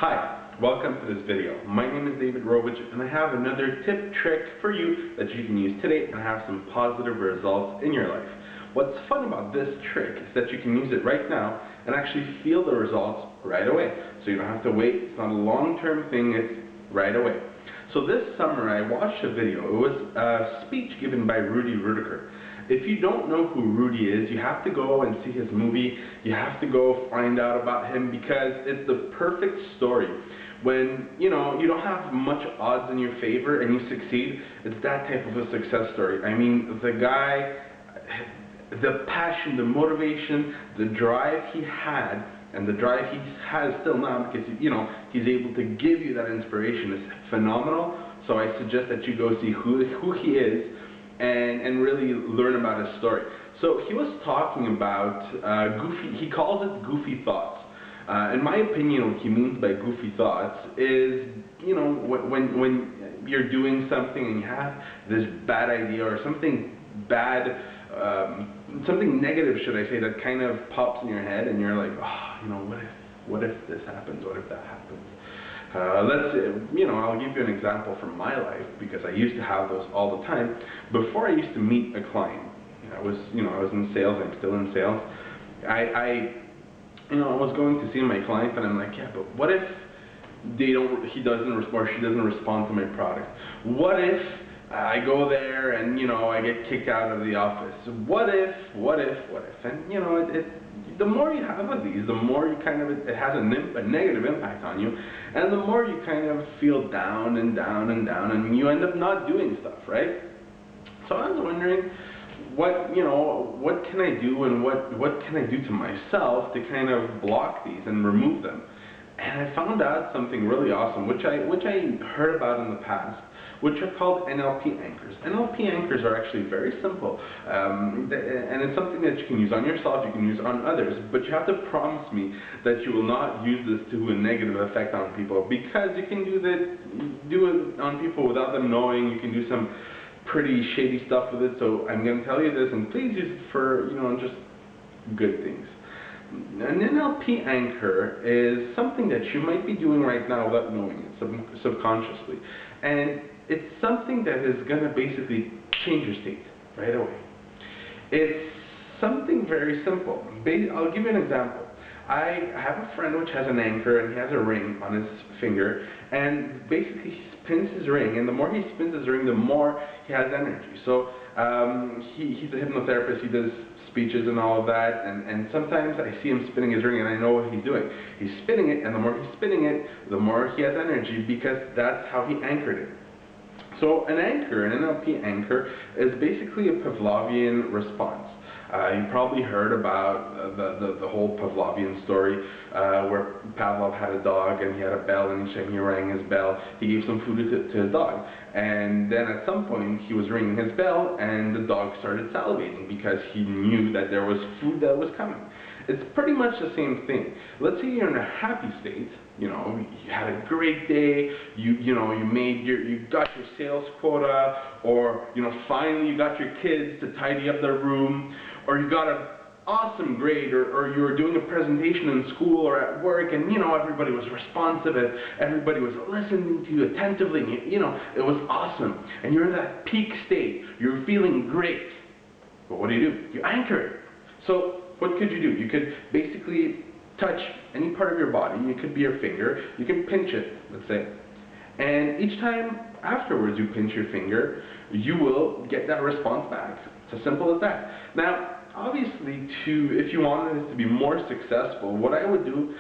Hi, welcome to this video. My name is David Rovich and I have another tip trick for you that you can use today and have some positive results in your life. What's fun about this trick is that you can use it right now and actually feel the results right away. So you don't have to wait, it's not a long-term thing, it's right away. So this summer I watched a video. It was a speech given by Rudy Ruettiger. If you don't know who Rudy is, you have to go and see his movie. You have to go find out about him because it's the perfect story. When, you don't have much odds in your favor and you succeed, it's that type of a success story. I mean, the guy, the passion, the motivation, the drive he had, and the drive he has still now because, he's able to give you that inspiration is phenomenal. So I suggest that you go see who he is and really learn about his story. So he was talking about he calls it goofy thoughts. In my opinion, what he means by goofy thoughts is, when you're doing something and you have this bad idea or something bad, something negative, should I say, that kind of pops in your head and you're like, what if this happens? What if that happens? I'll give you an example from my life because I used to have those all the time. Before I used to meet a client, I was in sales. I'm still in sales. I was going to see my client and I'm like, yeah, but what if he doesn't respond or she doesn't respond to my product? What if I go there and I get kicked out of the office? What if? And the more you have of these, the more it has a negative impact on you, and the more you kind of feel down and down and down, and you end up not doing stuff, right? So I was wondering, what can I do, and what can I do to myself to kind of block these and remove them? And I found out something really awesome, which I heard about in the past, which are called NLP anchors. NLP anchors are actually very simple, and it's something that you can use on yourself, you can use on others, but you have to promise me that you will not use this to a negative effect on people, because you can do it on people without them knowing. You can do some pretty shady stuff with it, so I'm going to tell you this, and please use it for, just good things. An NLP anchor is something that you might be doing right now without knowing it, subconsciously. And it's something that is going to basically change your state right away. It's something very simple. I'll give you an example. I have a friend which has an anchor, and he has a ring on his finger, and basically he spins his ring, and the more he spins his ring, the more he has energy. So he's a hypnotherapist, he does speeches and all of that, and sometimes I see him spinning his ring and I know what he's doing. He's spinning it, and the more he's spinning it, the more he has energy, because that's how he anchored it. So an anchor, an NLP anchor, is basically a Pavlovian response. You probably heard about the whole Pavlovian story where Pavlov had a dog and he had a bell, and each time he rang his bell, he gave some food to his dog. And then at some point he was ringing his bell and the dog started salivating because he knew that there was food that was coming. It's pretty much the same thing. Let's say you're in a happy state, you had a great day, you got your sales quota, or finally you got your kids to tidy up their room, or you got an awesome grade, or you were doing a presentation in school or at work, and everybody was responsive, and everybody was listening to you attentively, and it was awesome, and you're in that peak state, you're feeling great. But what do? You anchor it. So what could you do? You could basically touch any part of your body. It could be your finger. You can pinch it, let's say. And each time afterwards you pinch your finger, you will get that response back. It's as simple as that. Now, obviously, if you wanted this to be more successful, what I would do,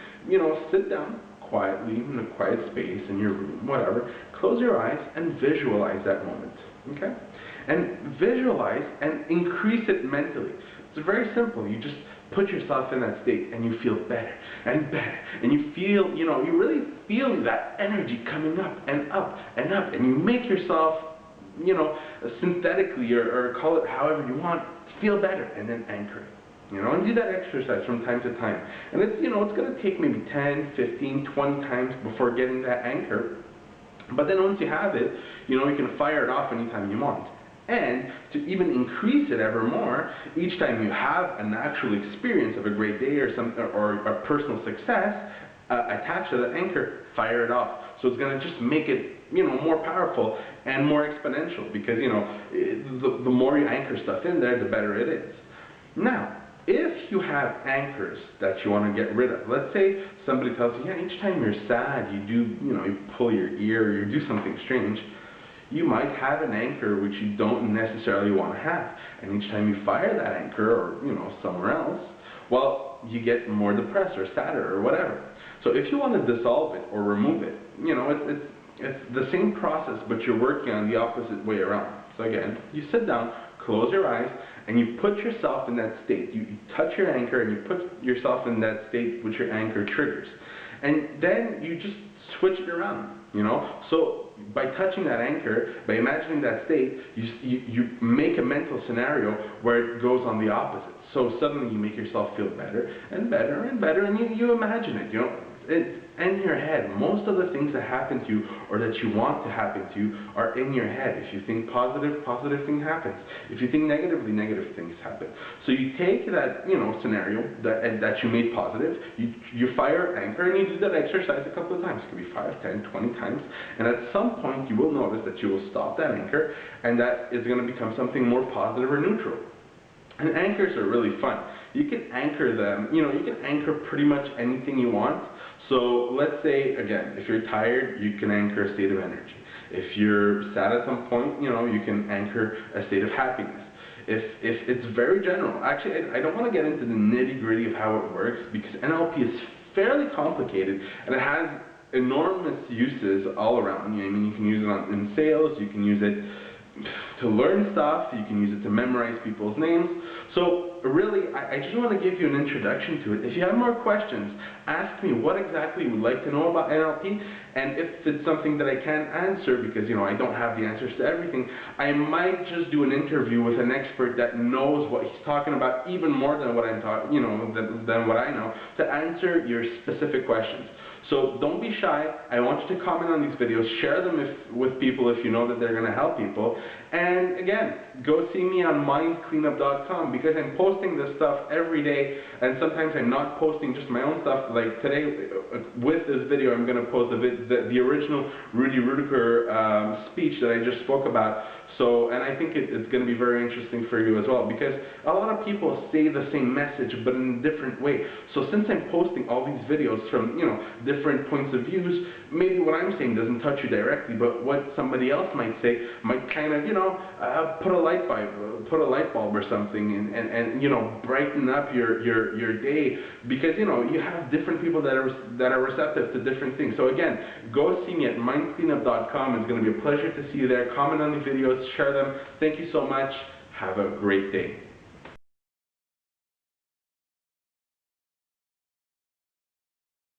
sit down quietly in a quiet space in your room, whatever, close your eyes and visualize that moment, okay? And visualize and increase it mentally. It's very simple. You just put yourself in that state and you feel better and better, and you feel, you really feel that energy coming up and up and up, and you make yourself, synthetically, or call it however you want, feel better, and then anchor it. And do that exercise from time to time. And it's, it's going to take maybe 10, 15, 20 times before getting that anchor. But then once you have it, you can fire it off anytime you want. And to even increase it ever more, each time you have an actual experience of a great day or a personal success, attached to that anchor, fire it off. So it's going to just make it, you know, more powerful and more exponential, because, you know, the more you anchor stuff in there, the better it is. Now, if you have anchors that you want to get rid of, let's say somebody tells you, yeah, each time you're sad, you pull your ear, or you do something strange, you might have an anchor which you don't necessarily want to have. And each time you fire that anchor, or, you know, somewhere else, well, you get more depressed or sadder or whatever. So if you want to dissolve it or remove it, you know, it's the same process, but you're working on the opposite way around. So again, you sit down, close your eyes, and you put yourself in that state. You touch your anchor and you put yourself in that state which your anchor triggers. And then you just switch it around, you know. So by touching that anchor, by imagining that state, you make a mental scenario where it goes on the opposite. So suddenly you make yourself feel better and better and better, and you imagine it, you know. In your head. Most of the things that happen to you or that you want to happen to you are in your head. If you think positive, positive thing happens. If you think negatively, negative things happen. So you take that, you know, scenario that you made positive, you fire anchor, and you do that exercise a couple of times. It could be 5, 10, 20 times, and at some point you will notice that you will stop that anchor, and that is going to become something more positive or neutral. And anchors are really fun. You can anchor them, you know, you can anchor pretty much anything you want. So let's say, again, if you're tired, you can anchor a state of energy. If you're sad at some point, you know, you can anchor a state of happiness. If it's very general. Actually, I don't want to get into the nitty-gritty of how it works, because NLP is fairly complicated, and it has enormous uses all around. I mean, you can use it in sales, you can use it to learn stuff, you can use it to memorize people's names. So really, I just want to give you an introduction to it. If you have more questions, ask me what exactly you would like to know about NLP, and if it's something that I can't answer, because, you know, I don't have the answers to everything, I might just do an interview with an expert that knows what he's talking about even more than what I'm talking, you know, than what I know, to answer your specific questions. So don't be shy. I want you to comment on these videos, share them with people if you know that they're going to help people. And again, go see me on mindcleanup.com, because I'm posting this stuff every day, and sometimes I'm not posting just my own stuff. Like today, with this video, I'm going to post the original Rudy Rudiger speech that I just spoke about. So, and I think it's going to be very interesting for you as well, because a lot of people say the same message but in a different way. So since I'm posting all these videos from, you know, different points of views, maybe what I'm saying doesn't touch you directly, but what somebody else might say might kind of, you know, put a light bulb or something, and you know, brighten up your day, because, you know, you have different people that are receptive to different things. So again, go see me at mindcleanup.com. It's going to be a pleasure to see you there. Comment on the videos, share them. Thank you so much. Have a great day.